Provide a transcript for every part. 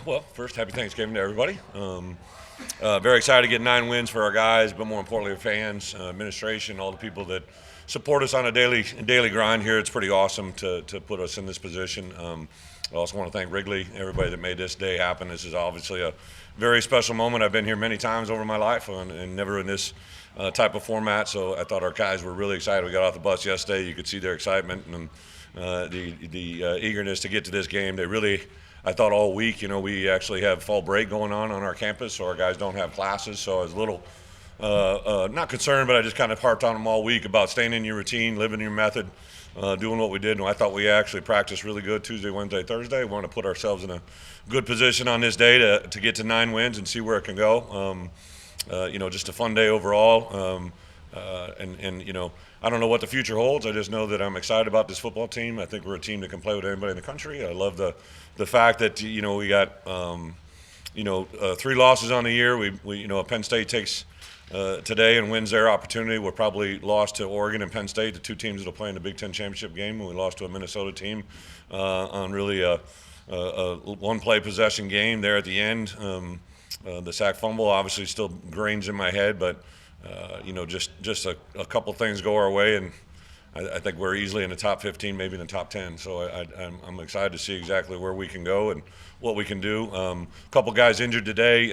Well, first, happy Thanksgiving to everybody. Very excited to get 9 wins for our guys, but more importantly, our fans, administration, all the people that support us on a daily grind here. It's pretty awesome to put us in this position. I also want to thank Wrigley, everybody that made this day happen. This is obviously a very special moment. I've been here many times over my life and never in this type of format, so I thought our guys were really excited. We got off the bus yesterday. You could see their excitement and the eagerness to get to this game. They really, I thought all week, we actually have fall break going on our campus, so our guys don't have classes. So I was a little not concerned, but I just kind of harped on them all week about staying in your routine, living your method, doing what we did. And I thought we actually practiced really good Tuesday, Wednesday, Thursday. We want to put ourselves in a good position on this day to get to 9 wins and see where it can go. Just a fun day overall. I don't know what the future holds. I just know that I'm excited about this football team. I think we're a team that can play with anybody in the country. I love the fact that we got 3 losses on the year. Penn State takes today and wins their opportunity. We're probably lost to Oregon and Penn State, the 2 teams that will play in the Big Ten championship game. And we lost to a Minnesota team on really a one-play possession game there at the end. The sack fumble obviously still grains in my head, but just a couple things go our way, and I think we're easily in the top 15, maybe in the top 10. So I'm excited to see exactly where we can go and what we can do. A couple guys injured today.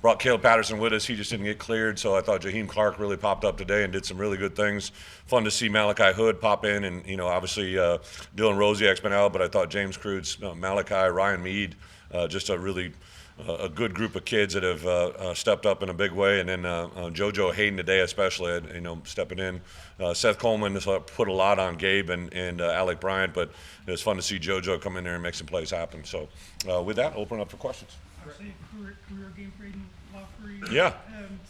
Brought Caleb Patterson with us. He just didn't get cleared, so I thought Jaheim Clark really popped up today and did some really good things. Fun to see Malachi Hood pop in, and obviously Dylan Rosiak's been out, but I thought James Crude's, Malachi, Ryan Mead, just a good group of kids that have stepped up in a big way, and then JoJo Hayden today especially, stepping in. Seth Coleman has put a lot on Gabe and Alec Bryant, but it was fun to see JoJo come in there and make some plays happen. So with that, open up for questions. Obviously, career game for Aiden Lofgren. Yeah.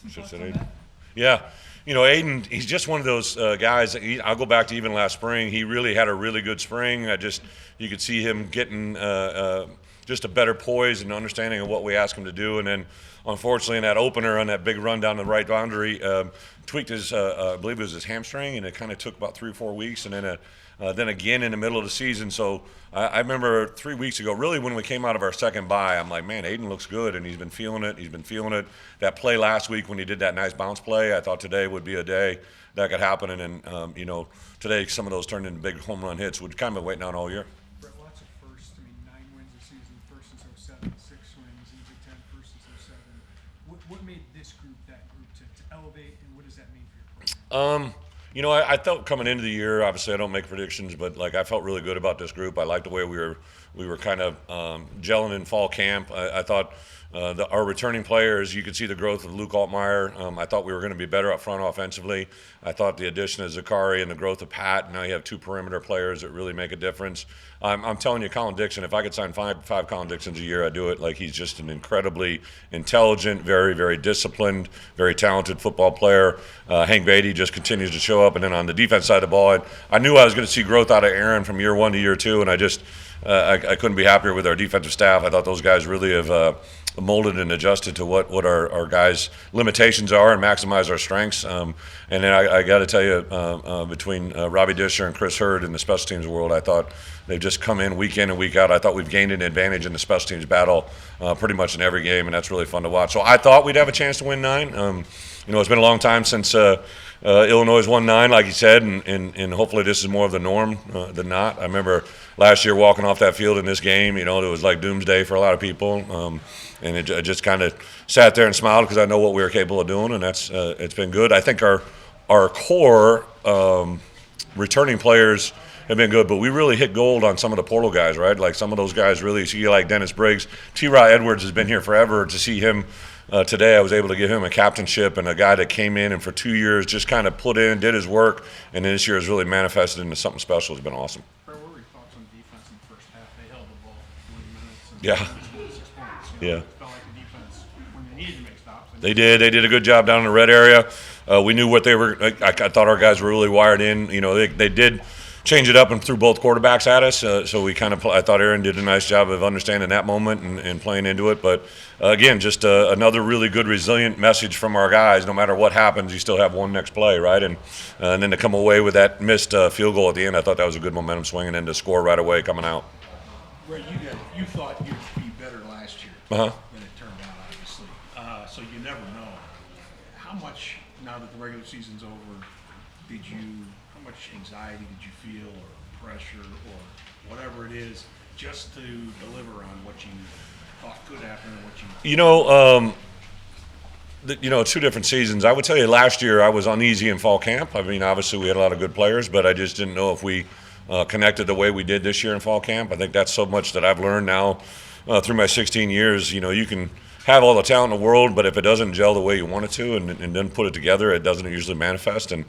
Some thoughts on that? Yeah. Aiden, he's just one of those guys. I'll go back to even last spring. He really had a really good spring. You could see him getting just a better poise and understanding of what we ask him to do. And then, unfortunately, in that opener on that big run down the right boundary, tweaked his, I believe it was his hamstring, and it kind of took about 3 or 4 weeks. And then again in the middle of the season. So I remember 3 weeks ago, really when we came out of our second bye, I'm like, man, Aiden looks good, and he's been feeling it. That play last week when he did that nice bounce play, I thought today would be a day that could happen. And then, today some of those turned into big home run hits, which kind of been waiting on all year. Bret, lots of firsts. 9 wins this season, first since '07, 6 wins in the Big Ten, first since '07. What made this group that group to elevate, and what does that mean for your program? I felt coming into the year, obviously I don't make predictions, but I felt really good about this group. I liked the way we were kind of gelling in fall camp. I thought our returning players, you could see the growth of Luke Altmaier. I thought we were going to be better up front offensively. I thought the addition of Zakari and the growth of Pat, now you have 2 perimeter players that really make a difference. I'm telling you, Colin Dixon, if I could sign five Colin Dixons a year, I'd do it. He's just an incredibly intelligent, very, very disciplined, very talented football player. Hank Beatty just continues to show up. And then on the defense side of the ball, I knew I was going to see growth out of Aaron from year 1 to year 2, and I couldn't be happier with our defensive staff. I thought those guys really have molded and adjusted to what our guys' limitations are and maximize our strengths. And then I got to tell you, between Robbie Disher and Chris Hurd in the special teams world, I thought they've just come in week and week out. I thought we've gained an advantage in the special teams battle pretty much in every game, and that's really fun to watch. So I thought we'd have a chance to win 9. It's been a long time since Illinois won 9, like you said, and hopefully this is more of the norm than not. I remember last year walking off that field in this game, it was like doomsday for a lot of people. And I just kind of sat there and smiled because I know what we were capable of doing, and it's been good. I think our core returning players have been good, but we really hit gold on some of the portal guys, right? Some of those guys really, see like Dennis Briggs. T-Rod Edwards has been here forever. To see him today, I was able to give him a captainship, and a guy that came in and for 2 years just kind of put in, did his work, and this year has really manifested into something special. It's been awesome. What were your thoughts on defense in the first half? They held the ball 40 minutes and Yeah. 6 points. Yeah. It felt like the defense, when they needed to make stops. They did a good job down in the red area. We knew what they were. I thought our guys were really wired in. They did change it up and threw both quarterbacks at us. So we kind of, I thought Aaron did a nice job of understanding that moment and playing into it. But again, just another really good, resilient message from our guys. No matter what happens, you still have one next play, right? And then to come away with that missed field goal at the end, I thought that was a good momentum swing, and then to score right away coming out. Brett, you thought you'd be better last year Uh-huh. than it turned out, obviously. So you never know. How much, now that the regular season's over, how much anxiety did you feel, or pressure, or whatever it is, just to deliver on what you thought could happen and what you? Two different seasons. I would tell you last year I was uneasy in fall camp. I mean, obviously we had a lot of good players, but I just didn't know if we connected the way we did this year in fall camp. I think that's so much that I've learned now through my 16 years. You can have all the talent in the world, but if it doesn't gel the way you want it to and then put it together, it doesn't usually manifest. And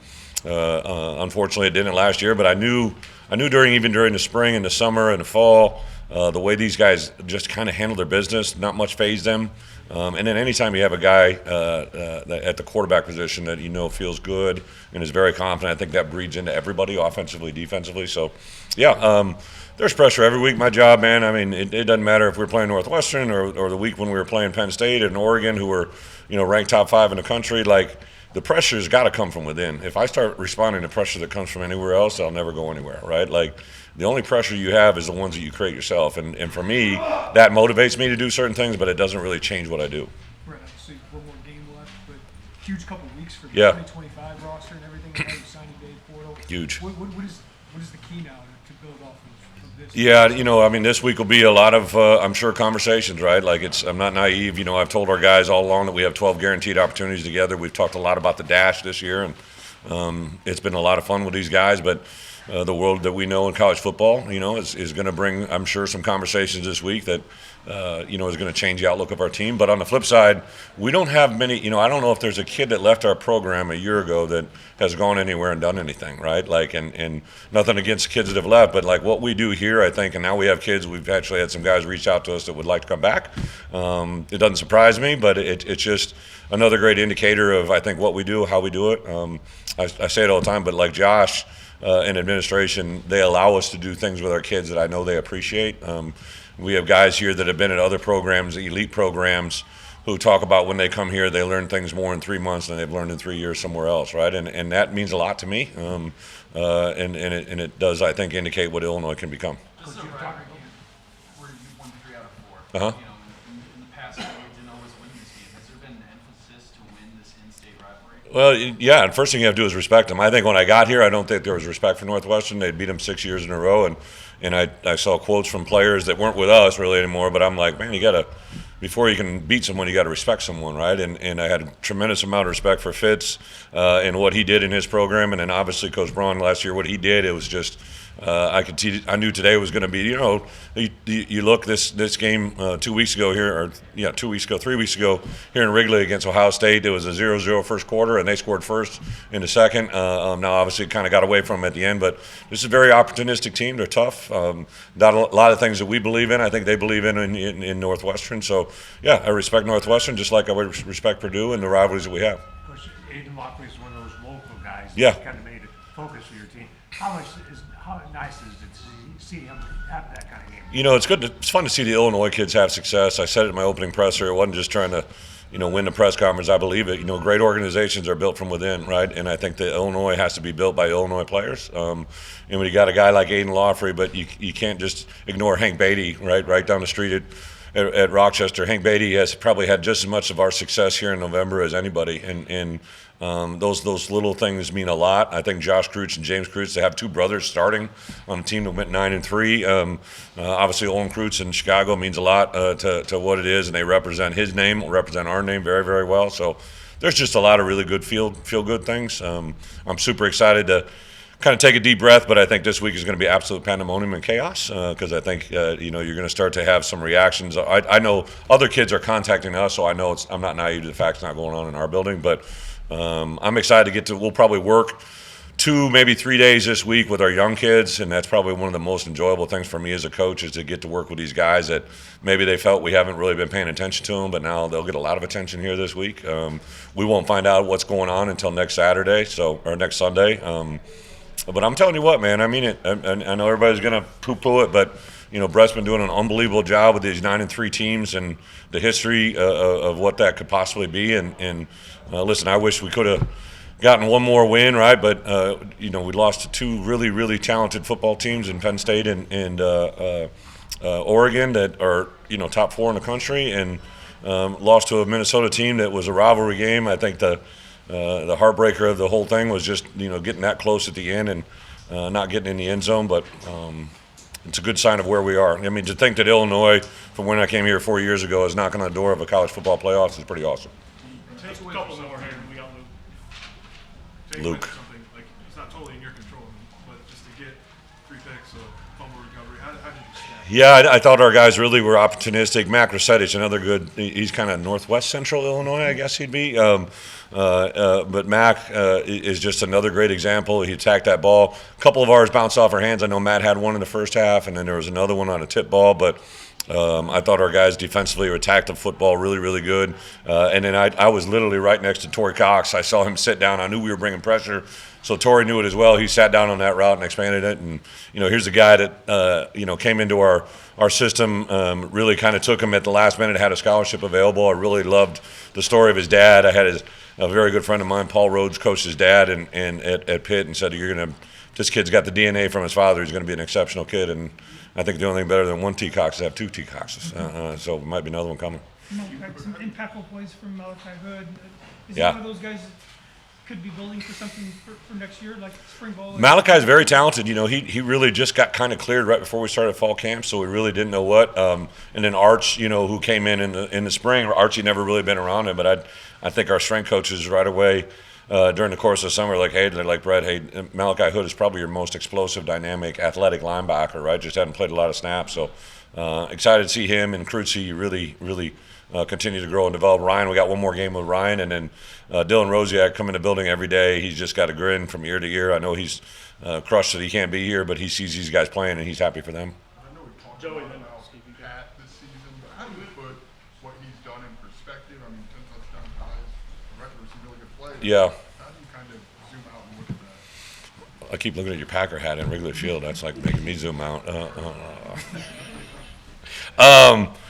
unfortunately, it didn't last year. But I knew even during the spring and the summer and the fall, the way these guys just kind of handle their business, not much fazed them. And then anytime you have a guy at the quarterback position that feels good and is very confident, I think that breeds into everybody, offensively, defensively. So, yeah, there's pressure every week. My job, man, I mean, it doesn't matter if we're playing Northwestern or the week when we were playing Penn State and Oregon, who were, ranked top 5 in the country. Like, the pressure's got to come from within. If I start responding to pressure that comes from anywhere else, I'll never go anywhere, right? Like, the only pressure you have is the ones that you create yourself. And for me, that motivates me to do certain things, but it doesn't really change what I do. Right, obviously one more game left, but huge couple of weeks for the Yeah. 2025 roster and everything. Now you signing day portal. Huge. What is the key now to build off of this? Yeah, I mean, this week will be a lot of, I'm sure, conversations, right? Like, I'm not naive. I've told our guys all along that we have 12 guaranteed opportunities together. We've talked a lot about the dash this year, and it's been a lot of fun with these guys. But the world that we know in college football, is going to bring, I'm sure, some conversations this week that, is going to change the outlook of our team. But on the flip side, we don't have many, I don't know if there's a kid that left our program a year ago that has gone anywhere and done anything, right? Like, and nothing against the kids that have left, but like what we do here, I think, and now we have kids, we've actually had some guys reach out to us that would like to come back. It doesn't surprise me, but it's just another great indicator of, I think, what we do, how we do it. I say it all the time, but like Josh and administration, they allow us to do things with our kids that I know they appreciate. We have guys here that have been at other programs, elite programs, who talk about when they come here, they learn things more in 3 months than they've learned in 3 years somewhere else, right? And that means a lot to me, and it does, I think, indicate what Illinois can become. This is a rivalry game where you won 3 out of 4. Uh-huh. In the past, you didn't always win this game. Has there been an emphasis to win this in-state rivalry? Well, yeah, and first thing you have to do is respect them. I think when I got here, I don't think there was respect for Northwestern. They'd beat them 6 years in a row, and I saw quotes from players that weren't with us really anymore, but I'm like, man, you got to, before you can beat someone, you got to respect someone, right? And I had a tremendous amount of respect for Fitz and what he did in his program, and then obviously Coach Braun last year, what he did, it was just I knew today was going to be, you look this game 2 weeks ago here, 3 weeks ago here in Wrigley against Ohio State. It was a 0-0 first quarter, and they scored first in the second. Now, obviously, it kind of got away from them at the end, but this is a very opportunistic team. They're tough. Not a lot of things that we believe in, I think they believe in Northwestern. So, yeah, I respect Northwestern just like I would respect Purdue and the rivalries that we have. Coach, Aiden Lockley is one of those local guys Yeah. that kind of made a focus of your team. How nice is it to see him have that kind of game? It's good. It's fun to see the Illinois kids have success. I said it in my opening presser. It wasn't just trying to, win the press conference. I believe it. Great organizations are built from within, right? And I think that Illinois has to be built by Illinois players. And when you got a guy like Aiden Lawfrey, but you can't just ignore Hank Beatty, right down the street at Rochester. Hank Beatty has probably had just as much of our success here in November as anybody, and those little things mean a lot. I think Josh Kreutz and James Kreutz, they have two brothers starting on a team that went 9-3. Obviously, Olin Kreutz in Chicago means a lot to what it is, and they represent his name, represent our name very, very well. So there's just a lot of really good feel good things. I'm super excited to kind of take a deep breath, but I think this week is going to be absolute pandemonium and chaos because I think you're going to start to have some reactions. I know other kids are contacting us, so I know I'm not naive to the fact it's not going on in our building, but I'm excited to get to. We'll probably work 2, maybe 3 days this week with our young kids, and that's probably one of the most enjoyable things for me as a coach is to get to work with these guys that maybe they felt we haven't really been paying attention to them, but now they'll get a lot of attention here this week. We won't find out what's going on until next Saturday, or next Sunday. But I'm telling you what, man, I mean it. I know everybody's going to poo-poo it, but Bret's been doing an unbelievable job with these 9-3 teams and the history of what that could possibly be. And listen, I wish we could have gotten one more win, right? But we lost to 2 really, really talented football teams in Penn State and Oregon that are top 4 in the country, and lost to a Minnesota team that was a rivalry game. I think the heartbreaker of the whole thing was just getting that close at the end and not getting in the end zone, but it's a good sign of where we are. I mean, to think that Illinois, from when I came here 4 years ago, is knocking on the door of a college football playoffs is pretty awesome. Take a couple more here, and we got Luke. Take Luke. something like it's not totally in your control, but just to get 3 picks, so fumble recovery. How did you stack? Yeah, I thought our guys really were opportunistic. Mac Rossetich, another good. He's kind of northwest central Illinois, I guess he'd be. But Mac is just another great example. He attacked that ball. A couple of ours bounced off our hands. I know Matt had one in the first half, and then there was another one on a tip ball. But I thought our guys defensively attacked the football really, really good. And then I was literally right next to Torrey Cox. I saw him sit down. I knew we were bringing pressure. So Torrey knew it as well. He sat down on that route and expanded it. And, here's a guy that, came into our system, really kind of took him at the last minute, had a scholarship available. I really loved the story of his dad. I had a very good friend of mine, Paul Rhodes, coached his dad and at Pitt, and said, this kid's got the DNA from his father. He's going to be an exceptional kid. And I think the only thing better than one T-Cox is to have 2 T-Coxes. So there might be another one coming. Some impactful plays from Malachi Hood. Is Yeah. he one of those guys that could be building for something for next year, like spring ball? Malachi's very talented. He really just got kind of cleared right before we started fall camp, so we really didn't know what. And then Arch, who came in the spring, Archie never really been around him, but I think our strength coaches right away during the course of summer, they're like, Brett, hey, Malachi Hood is probably your most explosive, dynamic, athletic linebacker, right? Just hadn't played a lot of snaps, so excited to see him and Cruci really, really continue to grow and develop. Ryan, we got one more game with Ryan, and then Dylan Rosiak come in the building every day. He's just got a grin from ear to ear. I know he's crushed that he can't be here, but he sees these guys playing, and he's happy for them. I know we talked Joey, about then Pat this season, but how do you put what he's done in perspective? I mean, 10 touchdown ties, the record with some really good plays. Yeah. How do you kind of zoom out and look at that? I keep looking at your Packer hat in Wrigley Field. That's like making me zoom out.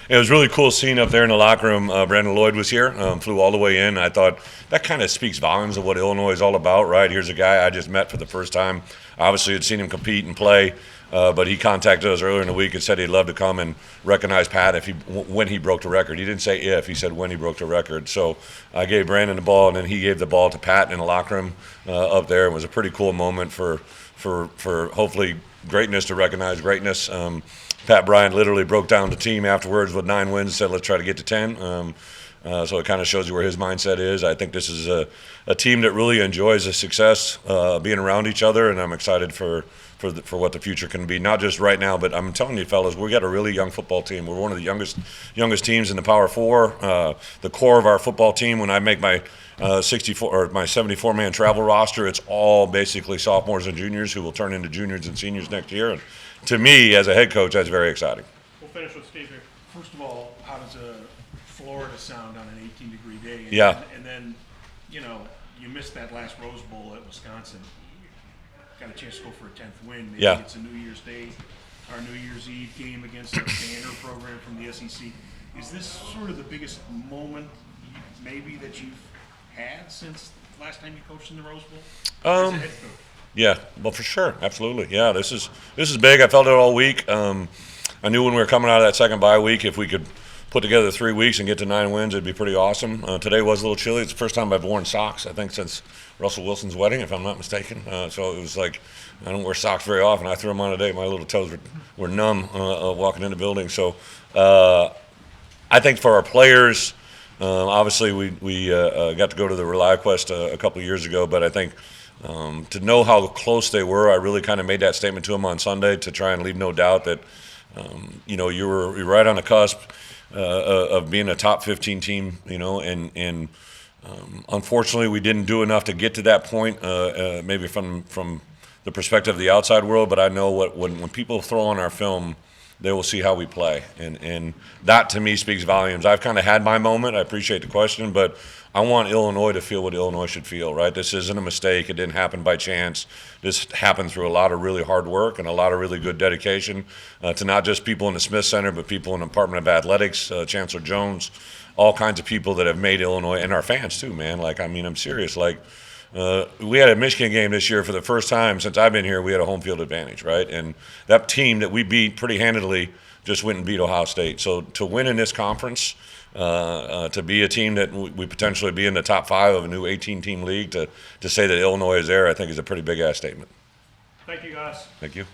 It was really cool seeing up there in the locker room. Brandon Lloyd was here, flew all the way in. I thought that kind of speaks volumes of what Illinois is all about, right? Here's a guy I just met for the first time. Obviously, had seen him compete and play, but he contacted us earlier in the week and said he'd love to come and recognize Pat when he broke the record. He didn't say if, he said when he broke the record. So I gave Brandon the ball, and then he gave the ball to Pat in the locker room up there. It was a pretty cool moment for hopefully greatness to recognize greatness. Pat Bryant literally broke down the team afterwards with 9 wins and said, let's try to get to 10. So it kind of shows you where his mindset is. I think this is a team that really enjoys the success, being around each other, and I'm excited for what the future can be. Not just right now, but I'm telling you, fellas, we got a really young football team. We're one of the youngest teams in the Power Four. The core of our football team, when I make my 64 or my 74-man travel roster, it's all basically sophomores and juniors who will turn into juniors and seniors next year. And to me, as a head coach, that's very exciting. We'll finish with Steve here. First of all, how does Florida sound on an 18-degree day? Yeah. And then, you missed that last Rose Bowl at Wisconsin. Got a chance to go for a 10th win. Maybe Yeah. it's a New Year's Day or New Year's Eve game against a banner program from the SEC. Is this sort of the biggest moment maybe that you've had since last time you coached in the Rose Bowl? As a head coach? Yeah, well, for sure, absolutely. Yeah, this is big. I felt it all week. I knew when we were coming out of that second bye week, if we could put together 3 weeks and get to 9 wins, it'd be pretty awesome. Today was a little chilly. It's the first time I've worn socks, I think, since Russell Wilson's wedding, if I'm not mistaken. So it was like, I don't wear socks very often. I threw them on today. My little toes were numb walking in the building. So I think for our players, obviously we got to go to the ReliQuest a couple of years ago, but I think to know how close they were, I really kind of made that statement to them on Sunday to try and leave no doubt that, you were right on the cusp of being a top 15 team, and unfortunately we didn't do enough to get to that point, maybe from the perspective of the outside world, but I know when people throw on our film, they will see how we play, and that to me speaks volumes. I've kind of had my moment. I appreciate the question, but I want Illinois to feel what Illinois should feel, right? This isn't a mistake. It didn't happen by chance. This happened through a lot of really hard work and a lot of really good dedication to not just people in the Smith Center, but people in the Department of Athletics, Chancellor Jones, all kinds of people that have made Illinois, and our fans too, man. I'm serious. We had a Michigan game this year for the first time since I've been here. We had a home field advantage, right? And that team that we beat pretty handedly just went and beat Ohio State. So to win in this conference, to be a team that we potentially be in the top 5 of a new 18-team league, to say that Illinois is there, I think is a pretty big-ass statement. Thank you, guys. Thank you.